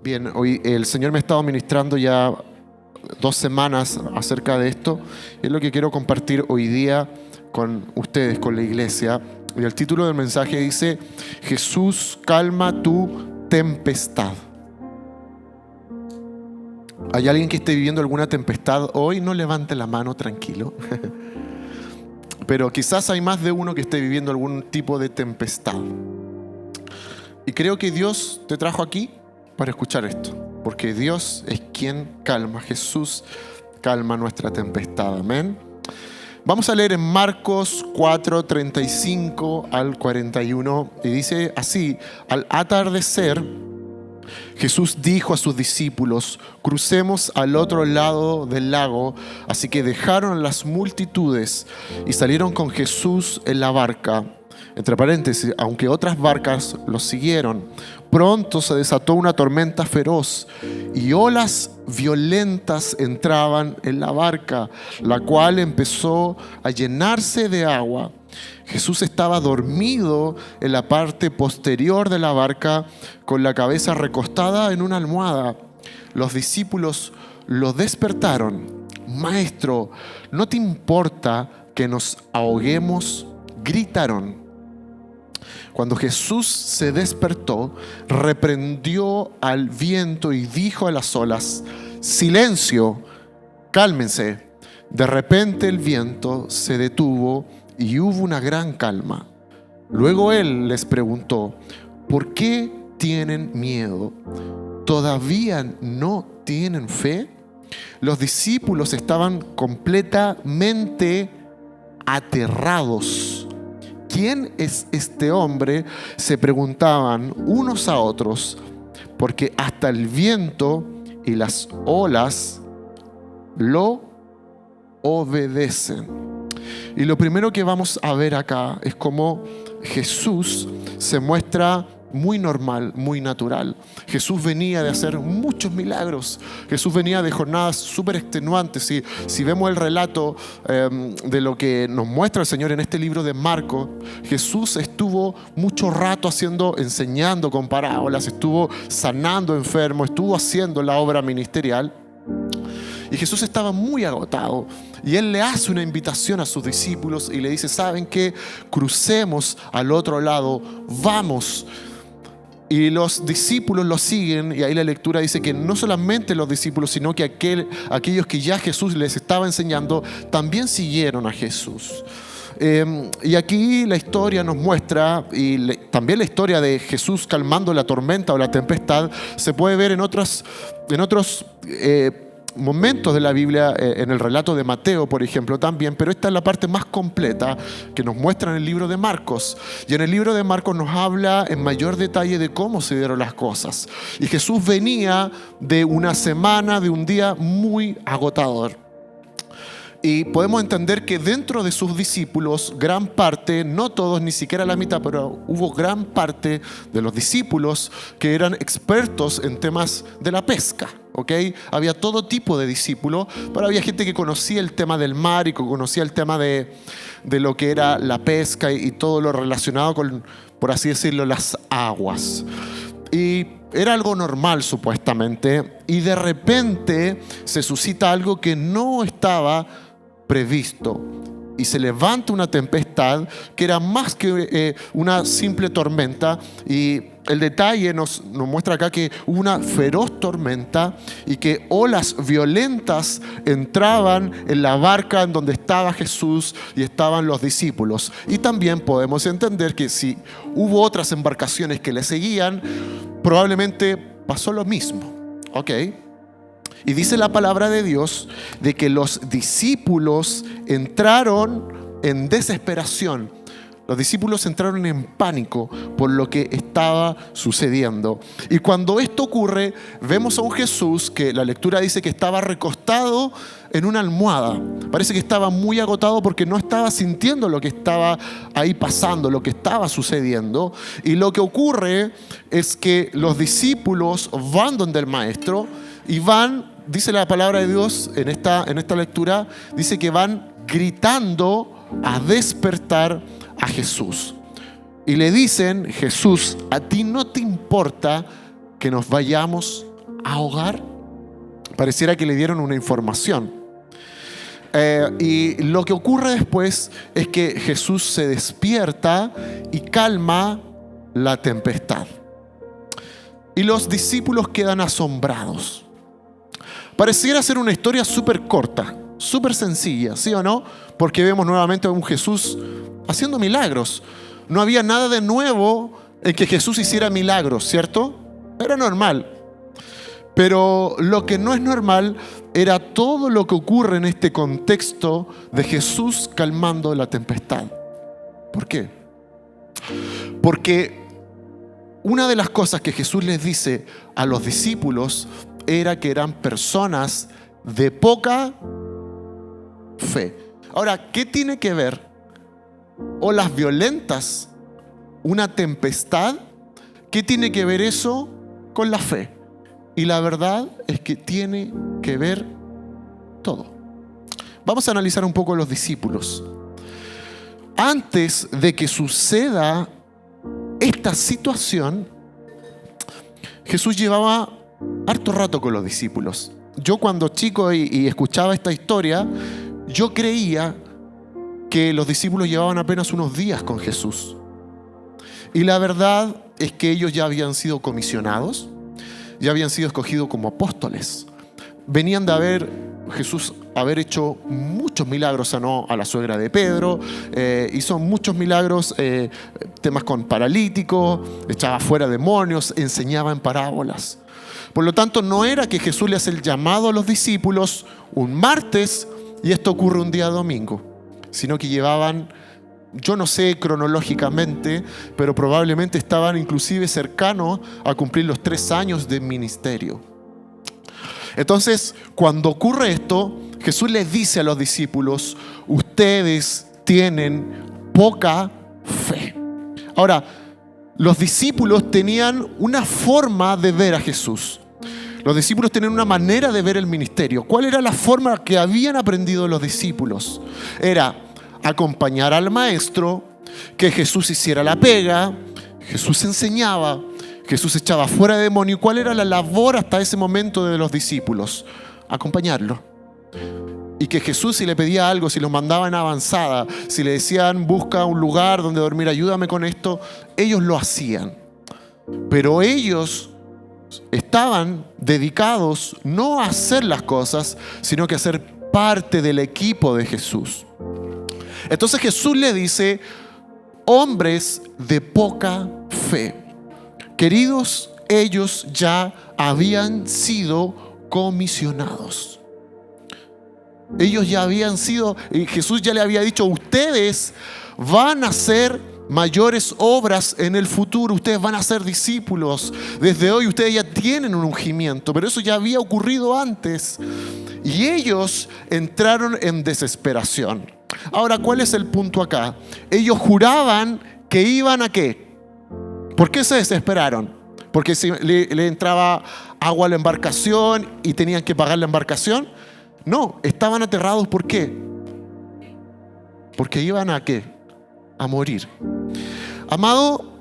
Bien, hoy el Señor me ha estado ministrando ya 2 semanas acerca de esto. Es lo que quiero compartir hoy día con ustedes, con la iglesia. Y el título del mensaje dice: Jesús calma tu tempestad. ¿Hay alguien que esté viviendo alguna tempestad hoy? No levante la mano, tranquilo. Pero quizás hay más de uno que esté viviendo algún tipo de tempestad. Y creo que Dios te trajo aquí para escuchar esto, porque Dios es quien calma. Jesús calma nuestra tempestad. Amén. Vamos a leer en Marcos 4, 35 al 41, y dice así: al atardecer, Jesús dijo a sus discípulos: crucemos al otro lado del lago. Así que dejaron las multitudes y salieron con Jesús en la barca. Entre paréntesis, aunque otras barcas los siguieron. Pronto se desató una tormenta feroz y olas violentas entraban en la barca, la cual empezó a llenarse de agua. Jesús estaba dormido en la parte posterior de la barca, con la cabeza recostada en una almohada. Los discípulos lo despertaron. Maestro, ¿no te importa que nos ahoguemos?, gritaron. Cuando Jesús se despertó, reprendió al viento y dijo a las olas: silencio, cálmense. De repente el viento se detuvo y hubo una gran calma. Luego él les preguntó: ¿por qué tienen miedo? ¿Todavía no tienen fe? Los discípulos estaban completamente aterrados. ¿Quién es este hombre?, se preguntaban unos a otros, porque hasta el viento y las olas lo obedecen. Y lo primero que vamos a ver acá es cómo Jesús se muestra muy normal, muy natural. Jesús venía de hacer muchos milagros. Jesús venía de jornadas súper extenuantes. Si vemos el relato de lo que nos muestra el Señor en este libro de Marcos, Jesús estuvo mucho rato enseñando con parábolas, estuvo sanando enfermos, estuvo haciendo la obra ministerial. Y Jesús estaba muy agotado. Y Él le hace una invitación a sus discípulos y le dice: ¿saben qué? Crucemos al otro lado, vamos. Y los discípulos lo siguen, y ahí la lectura dice que no solamente los discípulos, sino que aquellos que ya Jesús les estaba enseñando, también siguieron a Jesús. Y aquí la historia nos muestra, y también la historia de Jesús calmando la tormenta o la tempestad, se puede ver en otros momentos de la Biblia, en el relato de Mateo, por ejemplo, también, pero esta es la parte más completa que nos muestra en el libro de Marcos. Y en el libro de Marcos nos habla en mayor detalle de cómo se dieron las cosas. Y Jesús venía de una semana, de un día muy agotador. Y podemos entender que dentro de sus discípulos, gran parte, no todos, ni siquiera la mitad, pero hubo gran parte de los discípulos que eran expertos en temas de la pesca. ¿Okay? Había todo tipo de discípulos, pero había gente que conocía el tema del mar y que conocía el tema de lo que era la pesca y todo lo relacionado con, por así decirlo, las aguas. Y era algo normal supuestamente, y de repente se suscita algo que no estaba previsto. Y se levanta una tempestad que era más que una simple tormenta. Y el detalle nos muestra acá que hubo una feroz tormenta y que olas violentas entraban en la barca en donde estaba Jesús y estaban los discípulos. Y también podemos entender que si hubo otras embarcaciones que le seguían, probablemente pasó lo mismo. ¿Ok? Y dice la palabra de Dios de que los discípulos entraron en desesperación. Los discípulos entraron en pánico por lo que estaba sucediendo. Y cuando esto ocurre, vemos a un Jesús que la lectura dice que estaba recostado en una almohada. Parece que estaba muy agotado porque no estaba sintiendo lo que estaba ahí pasando, lo que estaba sucediendo. Y lo que ocurre es que los discípulos van donde el maestro y van, dice la palabra de Dios en esta lectura, dice que van gritando a despertar a Jesús. y le dicen: Jesús, ¿a ti no te importa que nos vayamos a ahogar? Pareciera que le dieron una información. Y lo que ocurre después es que Jesús se despierta y calma la tempestad. Y los discípulos quedan asombrados. Pareciera ser una historia súper corta, súper sencilla, ¿sí o no? Porque vemos nuevamente a un Jesús haciendo milagros. No había nada de nuevo en que Jesús hiciera milagros, ¿cierto? Era normal. Pero lo que no es normal era todo lo que ocurre en este contexto de Jesús calmando la tempestad. ¿Por qué? Porque una de las cosas que Jesús les dice a los discípulos era que eran personas de poca fe. Ahora, ¿qué tiene que ver olas violentas, una tempestad? ¿Qué tiene que ver eso con la fe? Y la verdad es que tiene que ver todo. Vamos a analizar un poco los discípulos. Antes de que suceda esta situación, Jesús llevaba harto rato con los discípulos. Yo cuando chico y escuchaba esta historia, yo creía que los discípulos llevaban apenas unos días con Jesús. Y la verdad es que ellos ya habían sido comisionados, ya habían sido escogidos como apóstoles. Venían de Jesús haber hecho muchos milagros, sanó a la suegra de Pedro, hizo muchos milagros, temas con paralíticos, echaba fuera demonios, enseñaba en parábolas. Por lo tanto, no era que Jesús le hace el llamado a los discípulos un martes y esto ocurre un día domingo, sino que llevaban, yo no sé cronológicamente, pero probablemente estaban inclusive cercanos a cumplir los 3 años de ministerio. Entonces, cuando ocurre esto, Jesús les dice a los discípulos: ustedes tienen poca fe. Ahora, los discípulos tenían una forma de ver a Jesús. Los discípulos tenían una manera de ver el ministerio. ¿Cuál era la forma que habían aprendido los discípulos? Era acompañar al maestro, que Jesús hiciera la pega, Jesús enseñaba, Jesús echaba fuera demonios. ¿Cuál era la labor hasta ese momento de los discípulos? Acompañarlo. Y que Jesús, si le pedía algo, si los mandaba en avanzada, si le decían busca un lugar donde dormir, ayúdame con esto, ellos lo hacían. Pero ellos estaban dedicados no a hacer las cosas, sino que a ser parte del equipo de Jesús. Entonces Jesús le dice: hombres de poca fe. Queridos, ellos ya habían sido comisionados. Ellos ya habían sido, Jesús ya le había dicho: ustedes van a hacer mayores obras en el futuro, ustedes van a ser discípulos. Desde hoy ustedes ya tienen un ungimiento, pero eso ya había ocurrido antes. Y ellos entraron en desesperación. Ahora, ¿cuál es el punto acá? Ellos juraban que iban a ¿qué? ¿Por qué se desesperaron? Porque si le entraba agua a la embarcación y tenían que pagar la embarcación. No, estaban aterrados. ¿Por qué? Porque iban a ¿qué? A morir. Amado,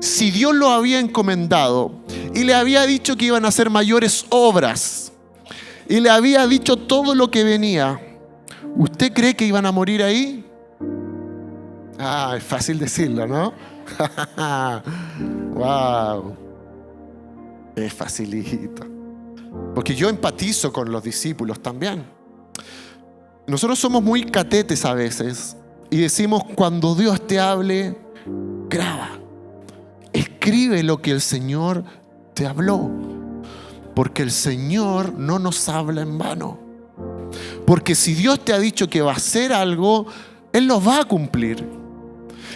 si Dios lo había encomendado y le había dicho que iban a hacer mayores obras y le había dicho todo lo que venía, ¿usted cree que iban a morir ahí? Es fácil decirlo, ¿no? Wow. Es facilito. Porque yo empatizo con los discípulos también. Nosotros somos muy catetes a veces y decimos: cuando Dios te hable, graba, escribe lo que el Señor te habló, porque el Señor no nos habla en vano. Porque si Dios te ha dicho que va a hacer algo, Él lo va a cumplir.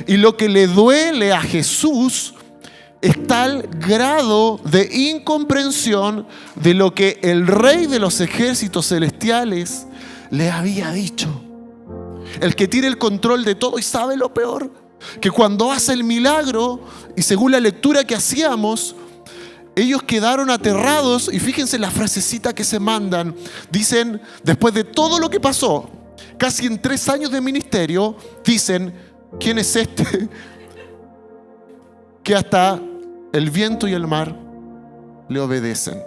Y lo que le duele a Jesús es tal grado de incomprensión de lo que el Rey de los ejércitos celestiales le había dicho. El que tiene el control de todo y sabe lo peor, que cuando hace el milagro, y según la lectura que hacíamos, ellos quedaron aterrados. Y fíjense la frasecita que se mandan. Dicen, después de todo lo que pasó, casi en 3 años de ministerio, dicen: ¿quién es este que hasta el viento y el mar le obedecen.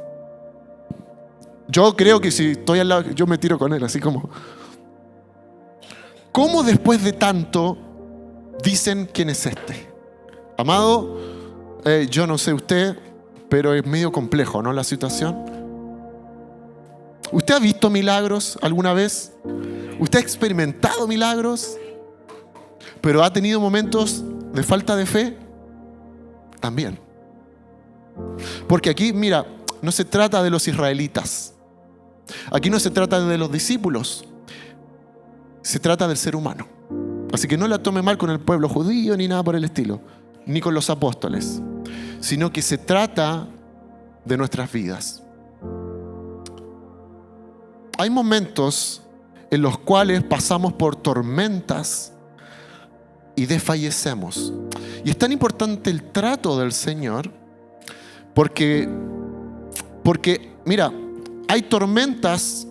Yo creo que si estoy al lado, yo me tiro con él, así como... ¿Cómo después de tanto dicen quién es este? Amado, yo no sé usted, pero es medio complejo, ¿no? La situación. ¿Usted ha visto milagros alguna vez? ¿Usted ha experimentado milagros? ¿Pero ha tenido momentos de falta de fe? También. Porque aquí, mira, no se trata de los israelitas. Aquí no se trata de los discípulos. Se trata del ser humano. Así que no la tome mal con el pueblo judío ni nada por el estilo, ni con los apóstoles, sino que se trata de nuestras vidas. Hay momentos en los cuales pasamos por tormentas y desfallecemos. Y es tan importante el trato del Señor porque mira, hay tormentas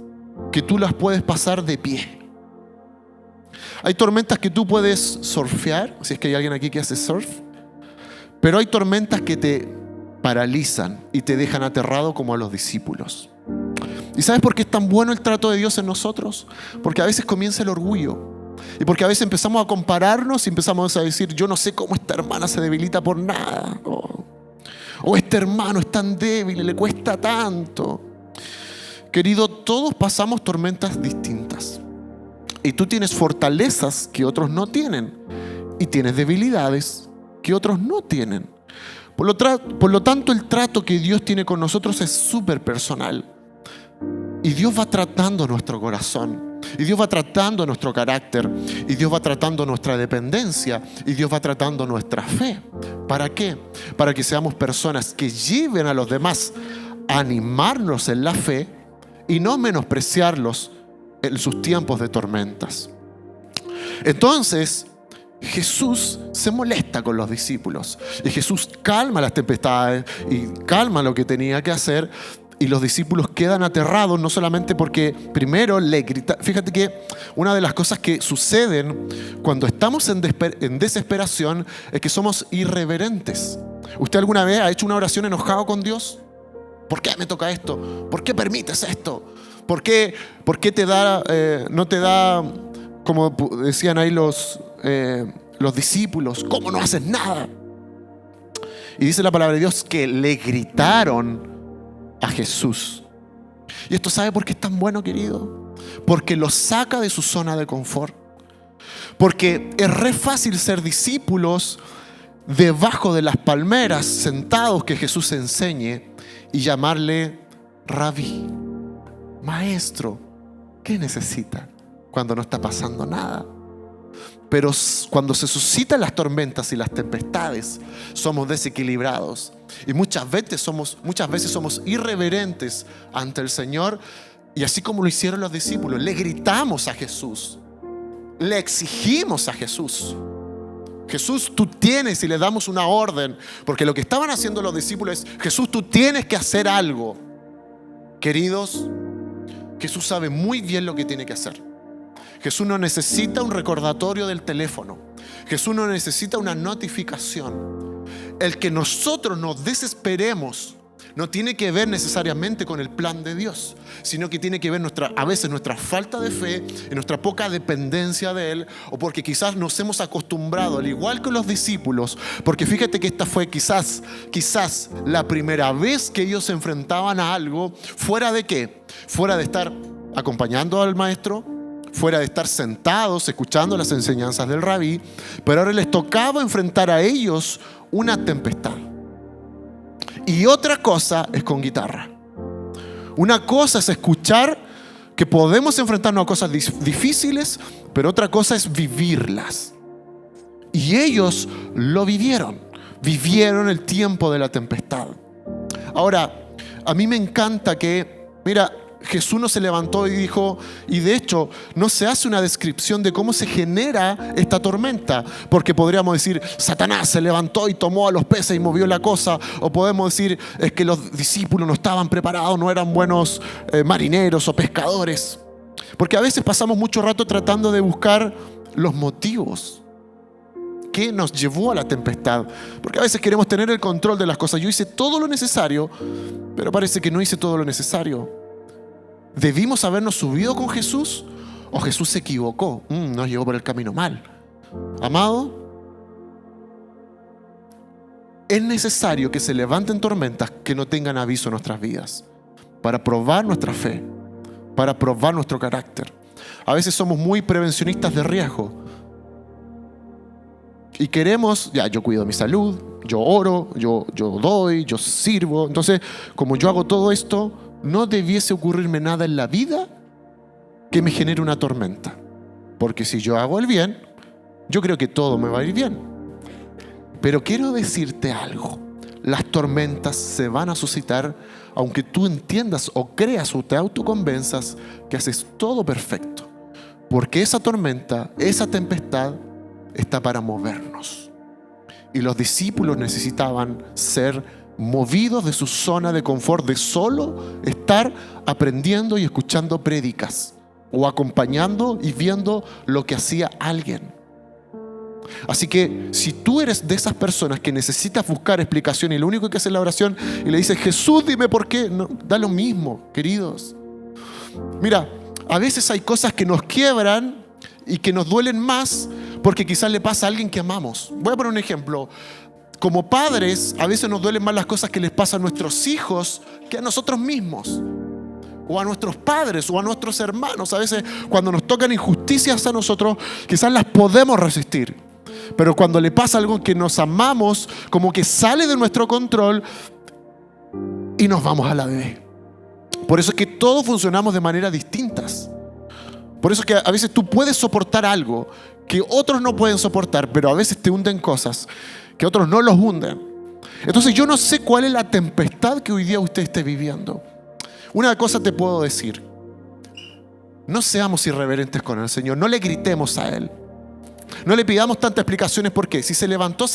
que tú las puedes pasar de pie. Hay tormentas que tú puedes surfear, si es que hay alguien aquí que hace surf, pero hay tormentas que te paralizan y te dejan aterrado como a los discípulos. ¿Y sabes por qué es tan bueno el trato de Dios en nosotros? Porque a veces comienza el orgullo. Y porque a veces empezamos a compararnos y empezamos a decir, yo no sé cómo esta hermana se debilita por nada. O este hermano es tan débil y le cuesta tanto. Querido, todos pasamos tormentas distintas. Y tú tienes fortalezas que otros no tienen. Y tienes debilidades que otros no tienen. Por lo tanto, el trato que Dios tiene con nosotros es súper personal. Y Dios va tratando nuestro corazón. Y Dios va tratando nuestro carácter. Y Dios va tratando nuestra dependencia. Y Dios va tratando nuestra fe. ¿Para qué? Para que seamos personas que lleven a los demás a animarnos en la fe y no menospreciarlos en sus tiempos de tormentas. Entonces, Jesús se molesta con los discípulos. Y Jesús calma las tempestades y calma lo que tenía que hacer. Y los discípulos quedan aterrados, no solamente porque primero le grita. Fíjate que una de las cosas que suceden cuando estamos en desesperación es que somos irreverentes. ¿Usted alguna vez ha hecho una oración enojado con Dios? ¿Por qué me toca esto? ¿Por qué permites esto? ¿Por qué te da, no te da, como decían ahí los discípulos, cómo no haces nada? Y dice la palabra de Dios que le gritaron a Jesús. ¿Y esto sabe por qué es tan bueno, querido? Porque lo saca de su zona de confort. Porque es re fácil ser discípulos debajo de las palmeras, sentados, que Jesús enseñe y llamarle Rabí, maestro. ¿Qué necesita cuando no está pasando nada? Pero cuando se suscitan las tormentas y las tempestades, somos desequilibrados. Y muchas veces somos irreverentes ante el Señor. Y así como lo hicieron los discípulos, le gritamos a Jesús. Le exigimos a Jesús. Jesús, tú tienes, y le damos una orden. Porque lo que estaban haciendo los discípulos es, Jesús, tú tienes que hacer algo. Queridos, Jesús sabe muy bien lo que tiene que hacer. Jesús no necesita un recordatorio del teléfono. Jesús no necesita una notificación. El que nosotros nos desesperemos no tiene que ver necesariamente con el plan de Dios, sino que tiene que ver a veces nuestra falta de fe y nuestra poca dependencia de Él, o porque quizás nos hemos acostumbrado, al igual que los discípulos, porque fíjate que esta fue quizás la primera vez que ellos se enfrentaban a algo fuera de ¿qué? Fuera de estar acompañando al maestro, fuera de estar sentados escuchando las enseñanzas del rabí, pero ahora les tocaba enfrentar a ellos una tempestad. Y otra cosa es con guitarra. Una cosa es escuchar que podemos enfrentarnos a cosas difíciles, pero otra cosa es vivirlas. Y ellos lo vivieron el tiempo de la tempestad. Ahora, a mí me encanta que, mira, Jesús no se levantó y dijo, y de hecho no se hace una descripción de cómo se genera esta tormenta, porque podríamos decir, Satanás se levantó y tomó a los peces y movió la cosa, o podemos decir, es que los discípulos no estaban preparados, no eran buenos marineros o pescadores, porque a veces pasamos mucho rato tratando de buscar los motivos. qué nos llevó a la tempestad. Porque a veces queremos tener el control de las cosas. Yo hice todo lo necesario, pero parece que no hice todo lo necesario. ¿Debimos habernos subido con Jesús? ¿O Jesús se equivocó? Nos llevó por el camino mal. Amado, es necesario que se levanten tormentas que no tengan aviso en nuestras vidas, para probar nuestra fe, para probar nuestro carácter. A veces somos muy prevencionistas de riesgo y queremos, yo cuido mi salud, yo oro, yo doy, yo sirvo. Entonces, como yo hago todo esto, no debiese ocurrirme nada en la vida que me genere una tormenta. Porque si yo hago el bien, yo creo que todo me va a ir bien. Pero quiero decirte algo. Las tormentas se van a suscitar aunque tú entiendas o creas o te autoconvenzas que haces todo perfecto. Porque esa tormenta, esa tempestad está para movernos. Y los discípulos necesitaban ser movidos de su zona de confort, de solo estar aprendiendo y escuchando prédicas o acompañando y viendo lo que hacía alguien. Así que si tú eres de esas personas que necesitas buscar explicación y lo único que hace es la oración y le dices, Jesús, dime por qué, no, da lo mismo, queridos. Mira, a veces hay cosas que nos quiebran y que nos duelen más porque quizás le pasa a alguien que amamos. Voy a poner un ejemplo. Como padres, a veces nos duelen más las cosas que les pasan a nuestros hijos que a nosotros mismos, o a nuestros padres, o a nuestros hermanos. A veces cuando nos tocan injusticias a nosotros, quizás las podemos resistir. Pero cuando le pasa algo que nos amamos, como que sale de nuestro control y nos vamos a la B. Por eso es que todos funcionamos de maneras distintas. Por eso es que a veces tú puedes soportar algo que otros no pueden soportar, pero a veces te hunden cosas que otros no los hunden. Entonces yo no sé cuál es la tempestad que hoy día usted esté viviendo. Una cosa te puedo decir: no seamos irreverentes con el Señor, no le gritemos a Él, no le pidamos tantas explicaciones porque si se levantó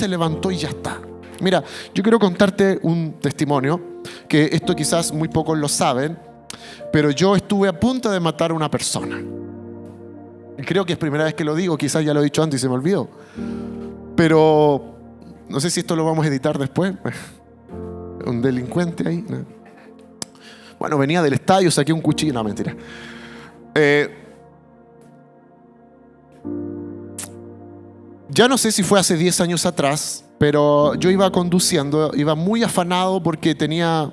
y ya está. Mira, yo quiero contarte un testimonio, que esto quizás muy pocos lo saben, pero yo estuve a punto de matar a una persona. Creo que es primera vez que lo digo, quizás ya lo he dicho antes y se me olvidó, pero no sé si esto lo vamos a editar después. Un delincuente ahí, ¿no? Bueno, venía del estadio, saqué un cuchillo. No, mentira. Ya no sé si fue hace 10 años atrás, pero yo iba conduciendo, iba muy afanado porque tenía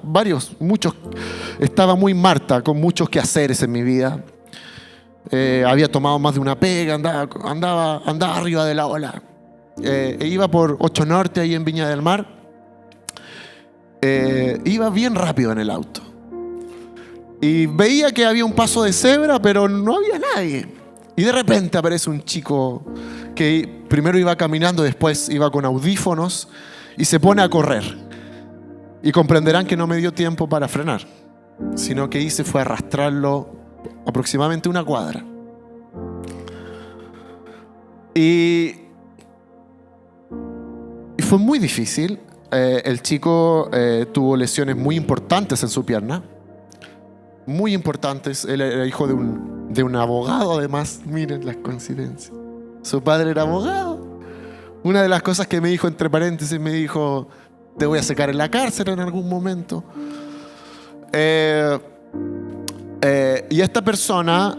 muchos, estaba muy Marta, con muchos quehaceres en mi vida. Había tomado más de una pega, andaba arriba de la ola. Iba por 8 Norte, ahí en Viña del Mar. Iba bien rápido en el auto. Y veía que había un paso de cebra, pero no había nadie. Y de repente aparece un chico que primero iba caminando, después iba con audífonos y se pone a correr. Y comprenderán que no me dio tiempo para frenar, sino que hice fue arrastrarlo aproximadamente 1 cuadra. Y fue muy difícil. El chico tuvo lesiones muy importantes en su pierna. Muy importantes. Él era hijo de un abogado, además. Miren las coincidencias. Su padre era abogado. Una de las cosas que me dijo, entre paréntesis, me dijo: te voy a sacar en la cárcel en algún momento. Y esta persona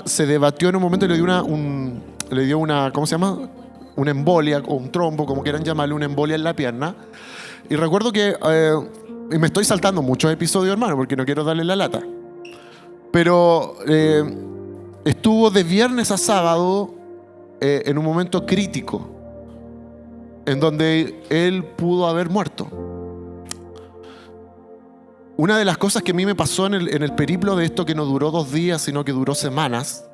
se debatió en un momento y le dio una, ¿cómo se llama? Una embolia o un trombo, como quieran llamarle, una embolia en la pierna. Y recuerdo que, y me estoy saltando muchos episodios, hermano, porque no quiero darle la lata, pero estuvo de viernes a sábado en un momento crítico, en donde él pudo haber muerto. Una de las cosas que a mí me pasó en el periplo de esto, que no duró 2 días, sino que duró semanas,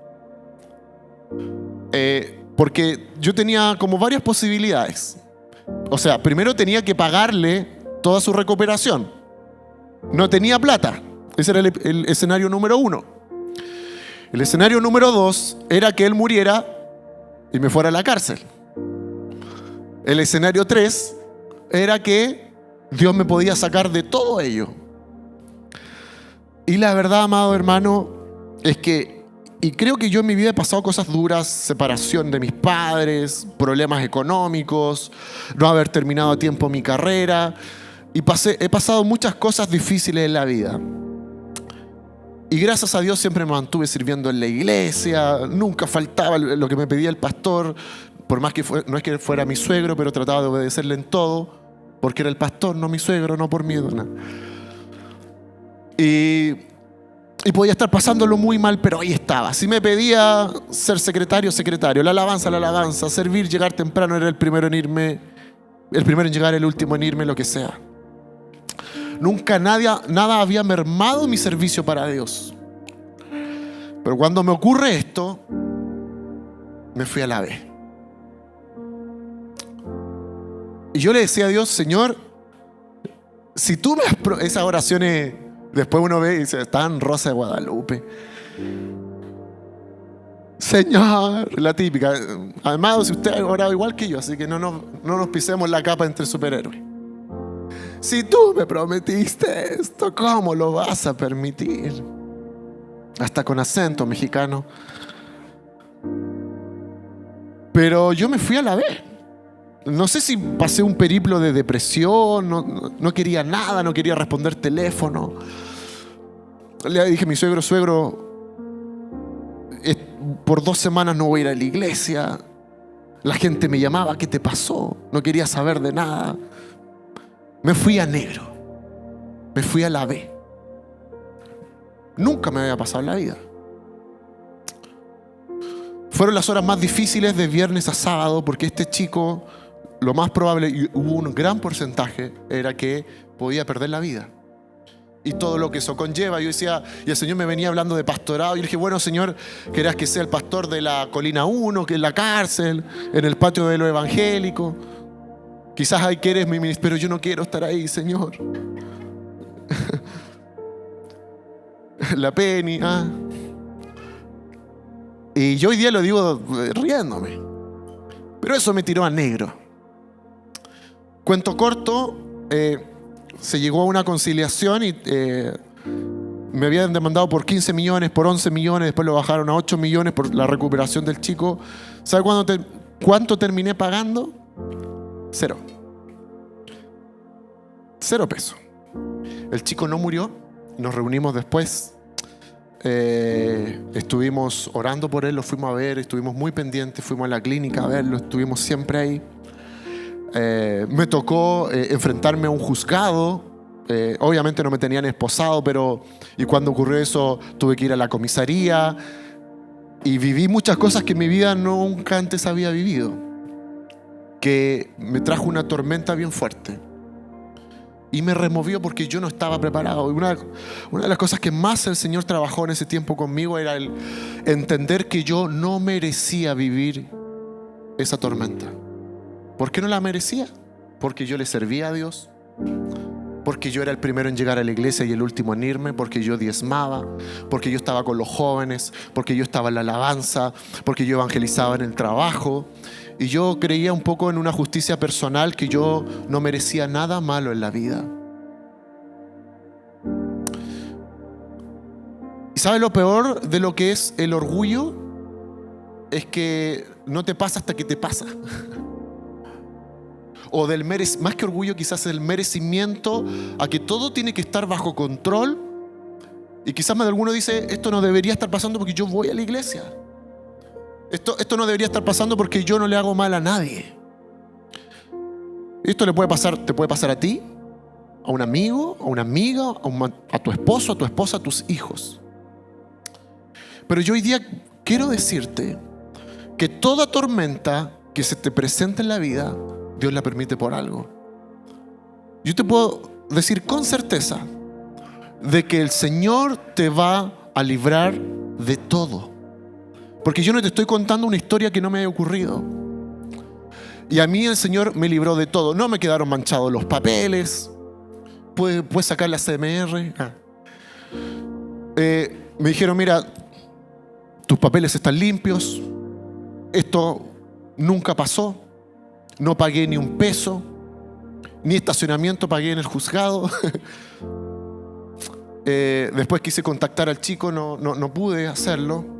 porque yo tenía como varias posibilidades. O sea, primero tenía que pagarle toda su recuperación. No tenía plata. Ese era el escenario número 1. El escenario número 2 era que él muriera y me fuera a la cárcel. El escenario 3 era que Dios me podía sacar de todo ello. Y la verdad, amado hermano, es que Y creo que yo en mi vida he pasado cosas duras, separación de mis padres, problemas económicos, no haber terminado a tiempo mi carrera. Y he pasado muchas cosas difíciles en la vida. Y gracias a Dios siempre me mantuve sirviendo en la iglesia, nunca faltaba lo que me pedía el pastor, por más que no es que fuera mi suegro, pero trataba de obedecerle en todo, porque era el pastor, no mi suegro, no por miedo. No. Y podía estar pasándolo muy mal, pero ahí estaba. Si me pedía ser secretario, secretario, la alabanza, servir, llegar temprano, era el primero en irme, el primero en llegar, el último en irme, lo que sea. Nunca nada había mermado mi servicio para Dios. Pero cuando me ocurre esto, me fui a la B. Y yo le decía a Dios, Señor, si tú me has... Esas oraciones, después uno ve y dice, están Rosa de Guadalupe. Señor, la típica. Además, si usted ha orado igual que yo, así que no nos pisemos la capa entre superhéroes. Si tú me prometiste esto, ¿cómo lo vas a permitir? Hasta con acento mexicano. Pero yo me fui a la B. No sé si pasé un periplo de depresión, no quería nada, no quería responder teléfono. Le dije a mi suegro, por 2 semanas no voy a ir a la iglesia. La gente me llamaba, ¿qué te pasó? No quería saber de nada. Me fui a negro. Me fui a la B. Nunca me había pasado en la vida. Fueron las horas más difíciles de viernes a sábado, porque este chico, lo más probable, y hubo un gran porcentaje, era que podía perder la vida. Y todo lo que eso conlleva. Yo decía, y el Señor me venía hablando de pastorado. Y le dije, bueno, Señor, ¿querés que sea el pastor de la Colina 1, que es la cárcel, en el patio de lo evangélico? Quizás ahí quieres mi ministerio, pero yo no quiero estar ahí, Señor. La Penny, Y yo hoy día lo digo riéndome. Pero eso me tiró a negro. Cuento corto, se llegó a una conciliación y me habían demandado por 15 millones, por 11 millones, después lo bajaron a 8 millones por la recuperación del chico. ¿Sabe cuánto terminé pagando? 0 pesos. El chico no murió. Nos reunimos después. Estuvimos orando por él, lo fuimos a ver, estuvimos muy pendientes, fuimos a la clínica a verlo, estuvimos siempre ahí. Me tocó enfrentarme a un juzgado. Obviamente no me tenían esposado, y cuando ocurrió eso tuve que ir a la comisaría y viví muchas cosas que en mi vida nunca antes había vivido, que me trajo una tormenta bien fuerte y me removió porque yo no estaba preparado. Y una de las cosas que más el Señor trabajó en ese tiempo conmigo era el entender que yo no merecía vivir esa tormenta. ¿Por qué no la merecía? Porque yo le servía a Dios, porque yo era el primero en llegar a la iglesia y el último en irme, porque yo diezmaba, porque yo estaba con los jóvenes, porque yo estaba en la alabanza, porque yo evangelizaba en el trabajo. Y yo creía un poco en una justicia personal, que yo no merecía nada malo en la vida. ¿Y sabe lo peor de lo que es el orgullo? Es que no te pasa hasta que te pasa. O más que orgullo, quizás el merecimiento a que todo tiene que estar bajo control. Y quizás más de alguno dice, esto no debería estar pasando porque yo voy a la iglesia. Esto no debería estar pasando porque yo no le hago mal a nadie. Esto te puede pasar a ti, a un amigo, a una amiga, a tu esposo, a tu esposa, a tus hijos. Pero yo hoy día quiero decirte que toda tormenta que se te presenta en la vida, Dios la permite por algo. Yo te puedo decir con certeza de que el Señor te va a librar de todo. Porque yo no te estoy contando una historia que no me haya ocurrido. Y a mí el Señor me libró de todo. No me quedaron manchados los papeles. Puedes sacar la CMR. Me dijeron, mira, tus papeles están limpios. Esto nunca pasó. No pagué ni un peso. Ni estacionamiento pagué en el juzgado. Después quise contactar al chico, no pude hacerlo.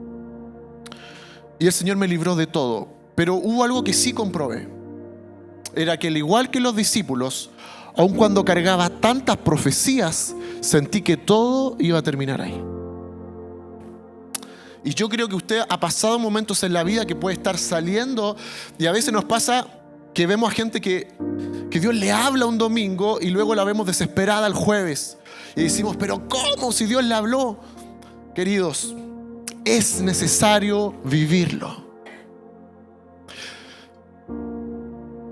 y el Señor me libró de todo. Pero hubo algo que sí comprobé. Era que al igual que los discípulos, aun cuando cargaba tantas profecías, sentí que todo iba a terminar ahí. Y yo creo que usted ha pasado momentos en la vida que puede estar saliendo, y a veces nos pasa que vemos a gente que Dios le habla un domingo y luego la vemos desesperada el jueves. Y decimos, pero ¿cómo si Dios le habló? Queridos, es necesario vivirlo.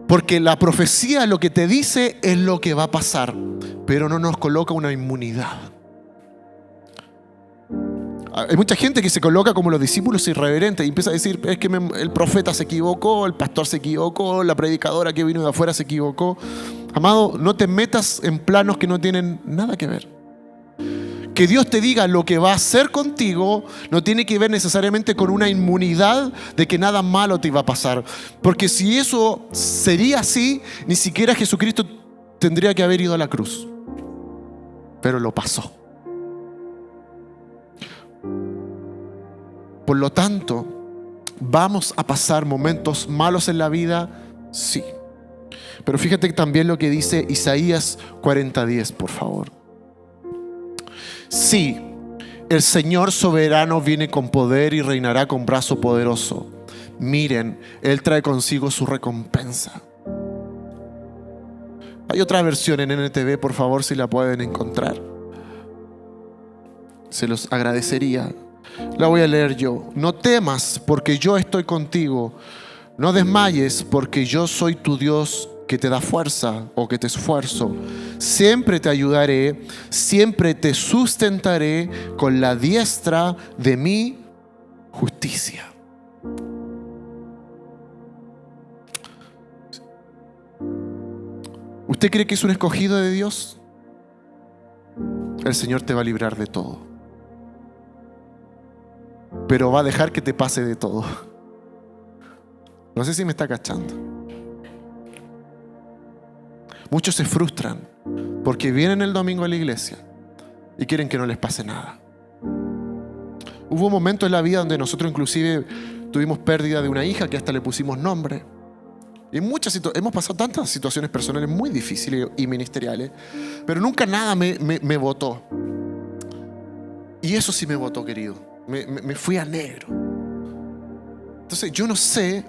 Porque la profecía lo que te dice es lo que va a pasar, pero no nos coloca una inmunidad. Hay mucha gente que se coloca como los discípulos irreverentes y empieza a decir, es que el profeta se equivocó, el pastor se equivocó, la predicadora que vino de afuera se equivocó. Amado, no te metas en planos que no tienen nada que ver. Que Dios te diga lo que va a hacer contigo no tiene que ver necesariamente con una inmunidad de que nada malo te iba a pasar. Porque si eso sería así, ni siquiera Jesucristo tendría que haber ido a la cruz. Pero lo pasó. Por lo tanto, ¿vamos a pasar momentos malos en la vida? Sí. Pero fíjate también lo que dice Isaías 40:10, por favor. Sí, el Señor soberano viene con poder y reinará con brazo poderoso. Miren, Él trae consigo su recompensa. Hay otra versión en NTV, por favor, si la pueden encontrar. Se los agradecería. La voy a leer yo. No temas, porque yo estoy contigo. No desmayes, porque yo soy tu Dios que te da fuerza o que te esfuerzo. Siempre te ayudaré, siempre te sustentaré con la diestra de mi justicia. ¿Usted cree que es un escogido de Dios? El Señor te va a librar de todo. Pero va a dejar que te pase de todo. No sé si me está cachando. Muchos se frustran porque vienen el domingo a la iglesia y quieren que no les pase nada. Hubo momentos en la vida donde nosotros inclusive tuvimos pérdida de una hija que hasta le pusimos nombre. Y hemos pasado tantas situaciones personales muy difíciles y ministeriales, pero nunca nada me botó. Y eso sí me botó, querido. Me fui a negro. Entonces yo no sé,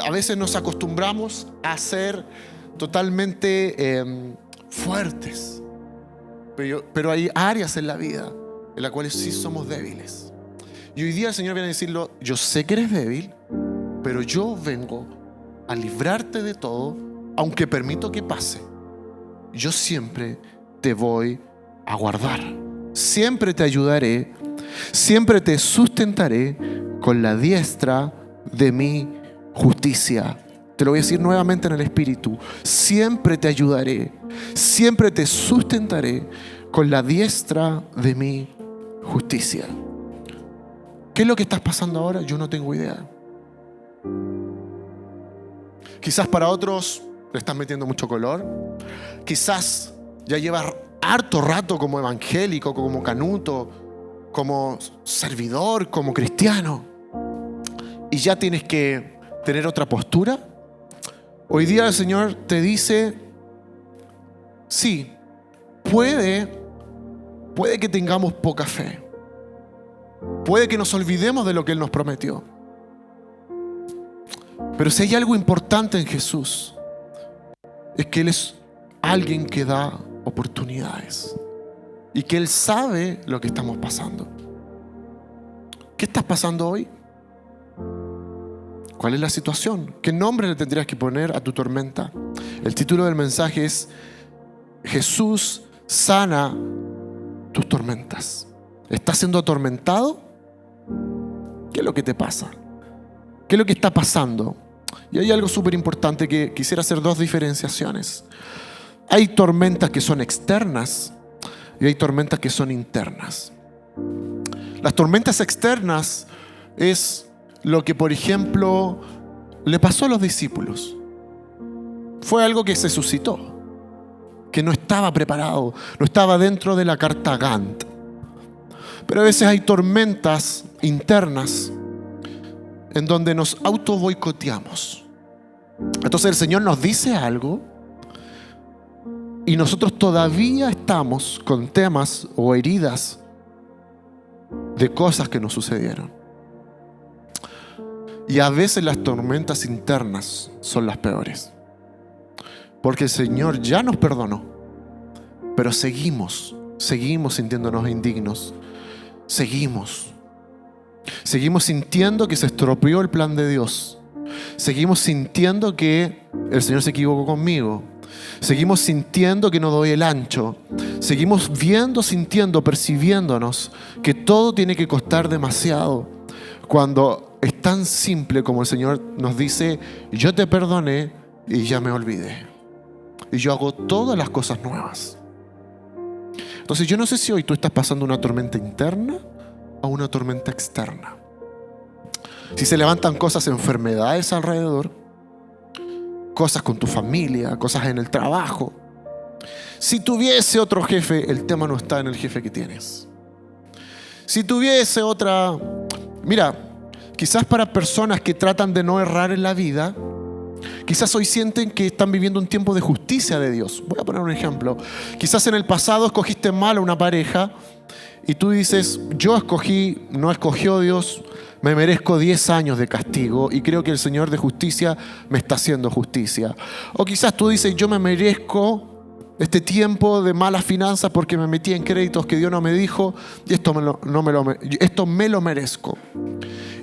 a veces nos acostumbramos a ser totalmente fuertes, pero hay áreas en la vida en las cuales sí somos débiles. Y hoy día el Señor viene a decirlo: yo sé que eres débil, pero yo vengo a librarte de todo, aunque permito que pase. Yo siempre te voy a guardar, siempre te ayudaré, siempre te sustentaré con la diestra de mi justicia. Te lo voy a decir nuevamente en el Espíritu. Siempre te ayudaré, siempre te sustentaré con la diestra de mi justicia. ¿Qué es lo que estás pasando ahora? Yo no tengo idea. Quizás para otros le estás metiendo mucho color. Quizás ya llevas harto rato como evangélico, como canuto, como servidor, como cristiano, y ya tienes que tener otra postura. Hoy día el Señor te dice: sí, puede que tengamos poca fe, puede que nos olvidemos de lo que Él nos prometió, pero si hay algo importante en Jesús, es que Él es alguien que da oportunidades y que Él sabe lo que estamos pasando. ¿Qué estás pasando hoy? ¿Cuál es la situación? ¿Qué nombre le tendrías que poner a tu tormenta? El título del mensaje es: Jesús sana tus tormentas. ¿Estás siendo atormentado? ¿Qué es lo que te pasa? ¿Qué es lo que está pasando? Y hay algo súper importante que quisiera hacer dos diferenciaciones. Hay tormentas que son externas y hay tormentas que son internas. Las tormentas externas es lo que, por ejemplo, le pasó a los discípulos. Fue algo que se suscitó, que no estaba preparado, no estaba dentro de la carta Gantt. Pero a veces hay tormentas internas en donde nos auto boicoteamos. Entonces el Señor nos dice algo y nosotros todavía estamos con temas o heridas de cosas que nos sucedieron. Y a veces las tormentas internas son las peores. Porque el Señor ya nos perdonó, pero seguimos sintiéndonos indignos. Seguimos sintiendo que se estropeó el plan de Dios. Seguimos sintiendo que el Señor se equivocó conmigo. Seguimos sintiendo que no doy el ancho. Seguimos viendo, sintiendo, percibiéndonos que todo tiene que costar demasiado. Cuando es tan simple como el Señor nos dice: yo te perdoné y ya me olvidé. Y yo hago todas las cosas nuevas. Entonces yo no sé si hoy tú estás pasando una tormenta interna o una tormenta externa. Si se levantan cosas, enfermedades alrededor, cosas con tu familia, cosas en el trabajo. Si tuviese otro jefe, el tema no está en el jefe que tienes. Si tuviese otra... Mira, quizás para personas que tratan de no errar en la vida, quizás hoy sienten que están viviendo un tiempo de justicia de Dios. Voy a poner un ejemplo. Quizás en el pasado escogiste mal a una pareja y tú dices: yo escogí, no escogió Dios, me merezco 10 años de castigo y creo que el Señor de justicia me está haciendo justicia. O quizás tú dices: yo me merezco este tiempo de malas finanzas porque me metí en créditos que Dios no me dijo y esto me lo merezco.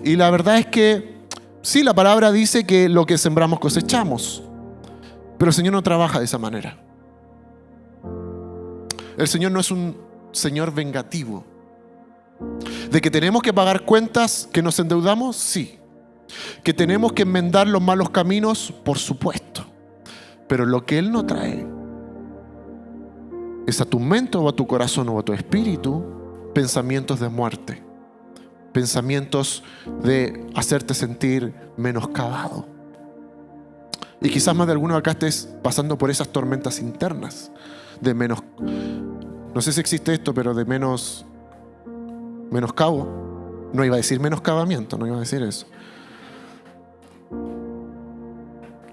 Y la verdad es que sí, la palabra dice que lo que sembramos cosechamos, pero el Señor no trabaja de esa manera. El Señor no es un Señor vengativo. De que tenemos que pagar cuentas, que nos endeudamos, sí. Que tenemos que enmendar los malos caminos, por supuesto. Pero lo que Él no trae es a tu mente o a tu corazón o a tu espíritu pensamientos de muerte, pensamientos de hacerte sentir menoscabado. Y quizás más de alguno acá estés pasando por esas tormentas internas de no sé si existe esto, pero de menoscabo. No iba a decir menoscabamiento, no iba a decir eso.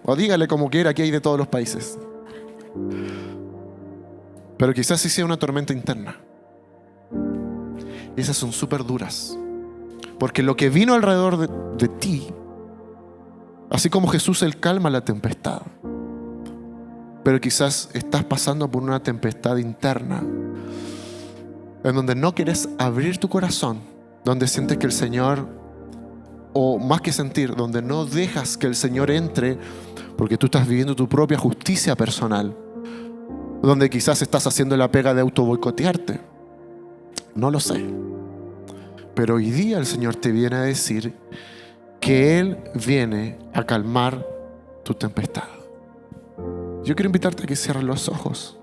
O dígale como quiera, aquí hay de todos los países. Pero quizás sí sea una tormenta interna. Y esas son súper duras. Porque lo que vino alrededor de ti, así como Jesús, Él calma la tempestad. Pero quizás estás pasando por una tempestad interna en donde no quieres abrir tu corazón, donde sientes que el Señor, o más que sentir, donde no dejas que el Señor entre porque tú estás viviendo tu propia justicia personal, donde quizás estás haciendo la pega de auto boicotearte. No lo sé. Pero hoy día el Señor te viene a decir que Él viene a calmar tu tempestad. Yo quiero invitarte a que cierres los ojos.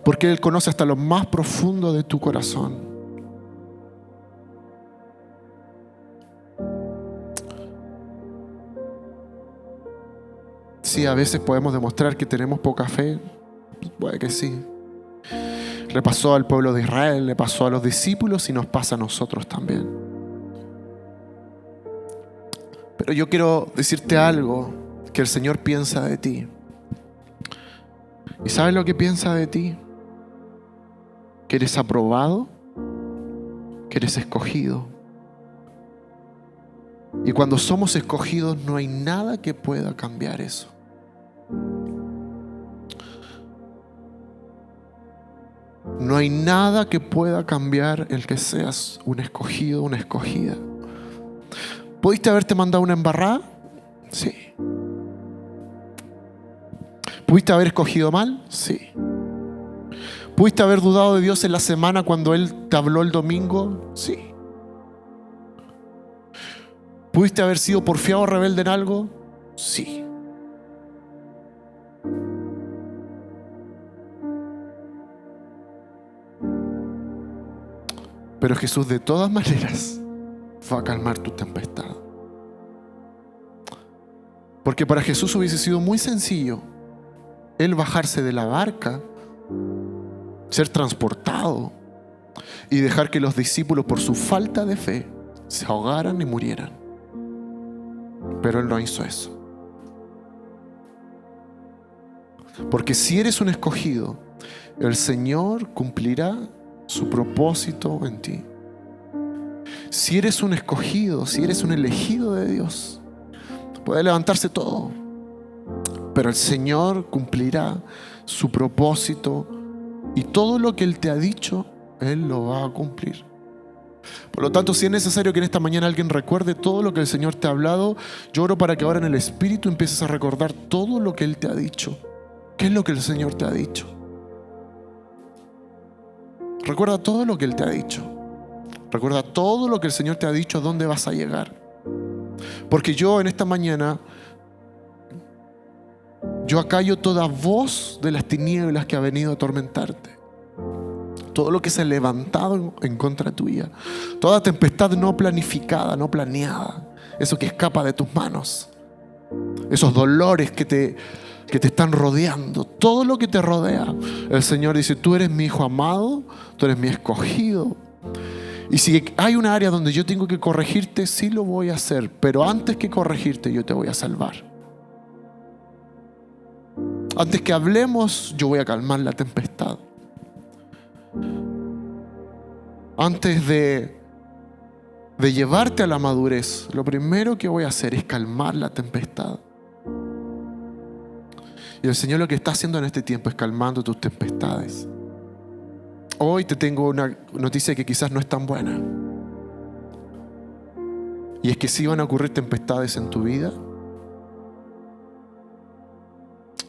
Porque Él conoce hasta lo más profundo de tu corazón. Sí, a veces podemos demostrar que tenemos poca fe. Puede que sí. Le pasó al pueblo de Israel, le pasó a los discípulos y nos pasa a nosotros también. Pero yo quiero decirte algo que el Señor piensa de ti. ¿Y sabes lo que piensa de ti? Que eres aprobado, que eres escogido. Y cuando somos escogidos no hay nada que pueda cambiar eso. No hay nada que pueda cambiar el que seas un escogido, una escogida. ¿Pudiste haberte mandado una embarrada? Sí. ¿Pudiste haber escogido mal? Sí. ¿Pudiste haber dudado de Dios en la semana cuando Él te habló el domingo? Sí. ¿Pudiste haber sido porfiado o rebelde en algo? Sí. Pero Jesús de todas maneras va a calmar tu tempestad. Porque para Jesús hubiese sido muy sencillo Él bajarse de la barca, ser transportado, y dejar que los discípulos, por su falta de fe, se ahogaran y murieran. Pero Él no hizo eso. Porque si eres un escogido, el Señor cumplirá su propósito en ti. Si eres un escogido, si eres un elegido de Dios, puede levantarse todo, pero el Señor cumplirá su propósito y todo lo que Él te ha dicho, Él lo va a cumplir. Por lo tanto, si es necesario que en esta mañana alguien recuerde todo lo que el Señor te ha hablado, yo oro para que ahora en el Espíritu empieces a recordar todo lo que Él te ha dicho. ¿Qué es lo que el Señor te ha dicho? Recuerda todo lo que Él te ha dicho. Recuerda todo lo que el Señor te ha dicho, a dónde vas a llegar. Porque yo en esta mañana, yo acallo toda voz de las tinieblas que ha venido a atormentarte. Todo lo que se ha levantado en contra tuya. Toda tempestad no planificada, no planeada. Eso que escapa de tus manos. Esos dolores que te están rodeando. Todo lo que te rodea. El Señor dice, tú eres mi hijo amado, tú eres mi escogido. Y si hay una área donde yo tengo que corregirte, sí lo voy a hacer. Pero antes que corregirte, yo te voy a salvar. Antes que hablemos, yo voy a calmar la tempestad. Antes de llevarte a la madurez, lo primero que voy a hacer es calmar la tempestad. Y el Señor lo que está haciendo en este tiempo es calmando tus tempestades. Hoy te tengo una noticia que quizás no es tan buena. Y es que sí van a ocurrir tempestades en tu vida.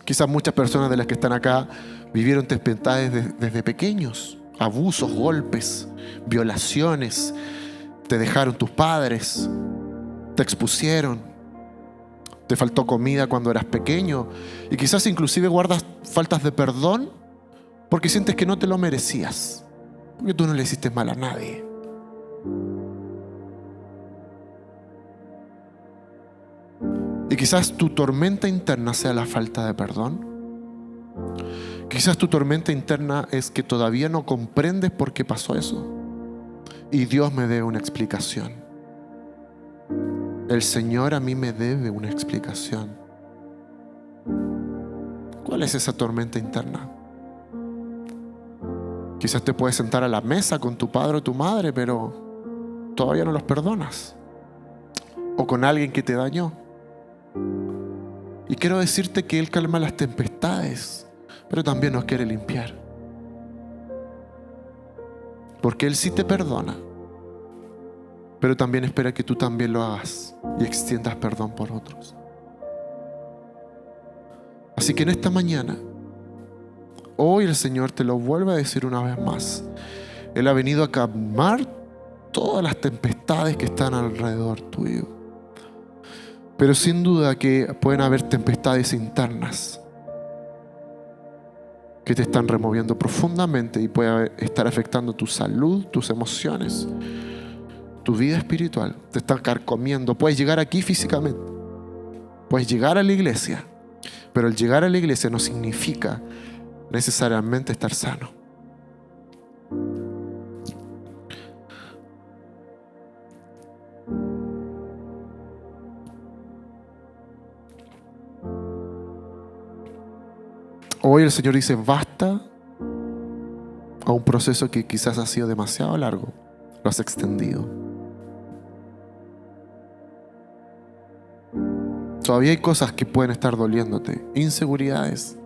Quizás muchas personas de las que están acá vivieron tempestades desde pequeños. Abusos, golpes, violaciones. Te dejaron tus padres. Te expusieron. Te faltó comida cuando eras pequeño. Y quizás inclusive guardas faltas de perdón porque sientes que no te lo merecías. Porque tú no le hiciste mal a nadie. Y quizás tu tormenta interna sea la falta de perdón. Quizás tu tormenta interna es que todavía no comprendes por qué pasó eso. Y Dios me debe una explicación. El Señor a mí me debe una explicación. ¿Cuál es esa tormenta interna? Quizás te puedes sentar a la mesa con tu padre o tu madre, pero todavía no los perdonas. O con alguien que te dañó. Y quiero decirte que Él calma las tempestades, pero también nos quiere limpiar. Porque Él sí te perdona, pero también espera que tú también lo hagas y extiendas perdón por otros. Así que en esta mañana, hoy el Señor te lo vuelve a decir una vez más. Él ha venido a calmar todas las tempestades que están alrededor tuyo. Pero sin duda que pueden haber tempestades internas que te están removiendo profundamente y puede estar afectando tu salud, tus emociones, tu vida espiritual. Te están carcomiendo. Puedes llegar aquí físicamente. Puedes llegar a la iglesia. Pero el llegar a la iglesia no significa necesariamente estar sano. Hoy el Señor dice basta a un proceso que quizás ha sido demasiado largo. Lo has extendido. Todavía hay cosas que pueden estar doliéndote. Inseguridades.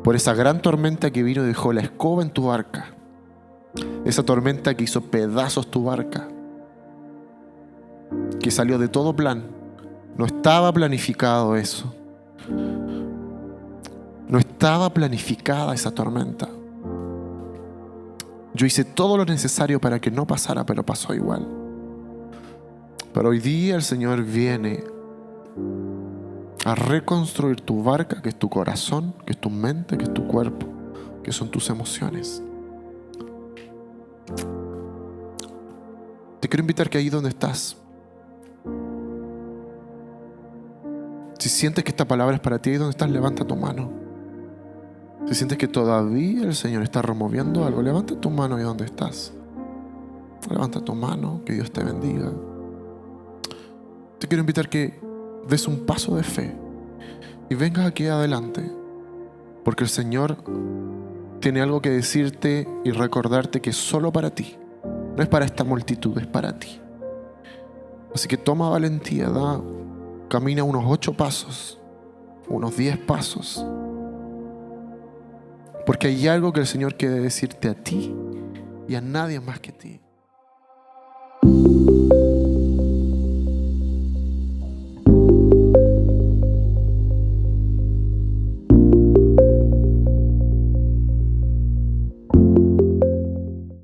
Por esa gran tormenta que vino y dejó la escoba en tu barca. Esa tormenta que hizo pedazos tu barca. Que salió de todo plan. No estaba planificado eso. No estaba planificada esa tormenta. Yo hice todo lo necesario para que no pasara, pero pasó igual. Pero hoy día el Señor viene a reconstruir tu barca, que es tu corazón, que es tu mente, que es tu cuerpo, que son tus emociones. Te quiero invitar que ahí donde estás, si sientes que esta palabra es para ti, ahí donde estás, levanta tu mano. Si sientes que todavía el Señor está removiendo algo, levanta tu mano ahí donde estás. Levanta tu mano, que Dios te bendiga. Te quiero invitar que des un paso de fe y vengas aquí adelante, porque el Señor tiene algo que decirte y recordarte que es solo para ti. No es para esta multitud, es para ti. Así que toma valentía, camina unos 8 pasos, unos 10 pasos, porque hay algo que el Señor quiere decirte a ti y a nadie más que ti.